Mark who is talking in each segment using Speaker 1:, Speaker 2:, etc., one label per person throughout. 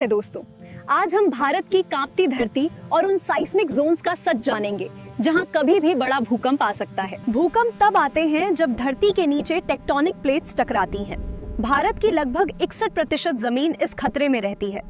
Speaker 1: है दोस्तों, आज हम भारत की कांपती धरती और उन साइस्मिक जोन्स का सच जानेंगे जहां कभी भी बड़ा भूकंप आ सकता है। भूकंप तब आते हैं जब धरती के नीचे टेक्टोनिक प्लेट्स टकराती हैं। भारत की लगभग 61% जमीन इस खतरे में रहती है।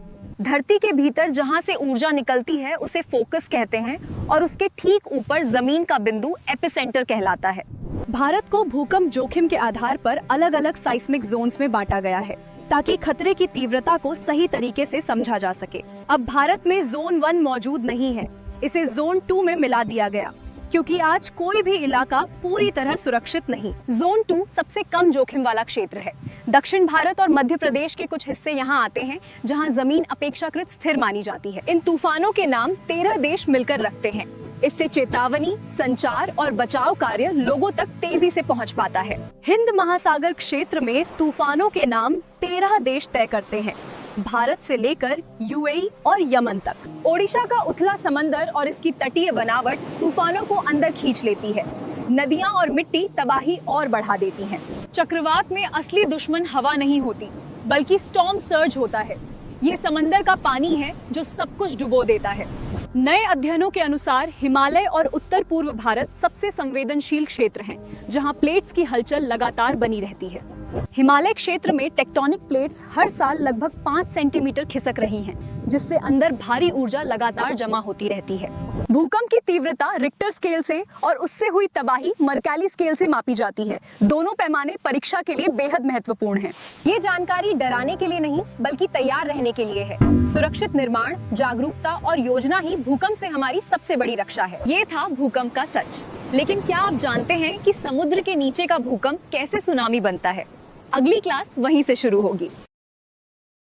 Speaker 1: धरती के भीतर जहां से ऊर्जा निकलती है उसे फोकस कहते हैं और उसके ठीक ऊपर जमीन का बिंदु एपिसेंटर कहलाता है। भारत को भूकंप जोखिम के आधार पर अलग अलग साइस्मिक जोन्स में बांटा गया है ताकि खतरे की तीव्रता को सही तरीके से समझा जा सके। अब भारत में जोन 1 मौजूद नहीं है, इसे जोन 2 में मिला दिया गया क्योंकि आज कोई भी इलाका पूरी तरह सुरक्षित नहीं। जोन 2 सबसे कम जोखिम वाला क्षेत्र है। दक्षिण भारत और मध्य प्रदेश के कुछ हिस्से यहाँ आते हैं जहाँ जमीन अपेक्षाकृत स्थिर मानी जाती है। इन तूफानों के नाम 13 देश मिलकर रखते हैं। इससे चेतावनी, संचार और बचाव कार्य लोगों तक तेजी से पहुंच पाता है। हिंद महासागर क्षेत्र में तूफानों के नाम 13 देश तय करते हैं, भारत से लेकर यूएई और यमन तक। ओडिशा का उथला समंदर और इसकी तटीय बनावट तूफानों को अंदर खींच लेती है। नदियां और मिट्टी तबाही और बढ़ा देती हैं। चक्रवात में असली दुश्मन हवा नहीं होती, बल्कि स्टॉर्म सर्ज होता है। ये समंदर का पानी है जो सब कुछ डुबो देता है। नए अध्ययनों के अनुसार हिमालय और उत्तर पूर्व भारत सबसे संवेदनशील क्षेत्र हैं, जहां प्लेट्स की हलचल लगातार बनी रहती है। हिमालय क्षेत्र में टेक्टोनिक प्लेट्स हर साल लगभग 5 सेंटीमीटर खिसक रही हैं, जिससे अंदर भारी ऊर्जा लगातार जमा होती रहती है। भूकंप की तीव्रता रिक्टर स्केल से और उससे हुई तबाही मर्कैली स्केल से मापी जाती है। दोनों पैमाने परीक्षा के लिए बेहद महत्वपूर्ण हैं। ये जानकारी डराने के लिए नहीं, बल्कि तैयार रहने के लिए है। सुरक्षित निर्माण, जागरूकता और योजना ही भूकंप से हमारी सबसे बड़ी रक्षा है। ये था भूकंप का सच। लेकिन क्या आप जानते हैं कि समुद्र के नीचे का भूकंप कैसे सुनामी बनता है? अगली क्लास वहीं से शुरू होगी।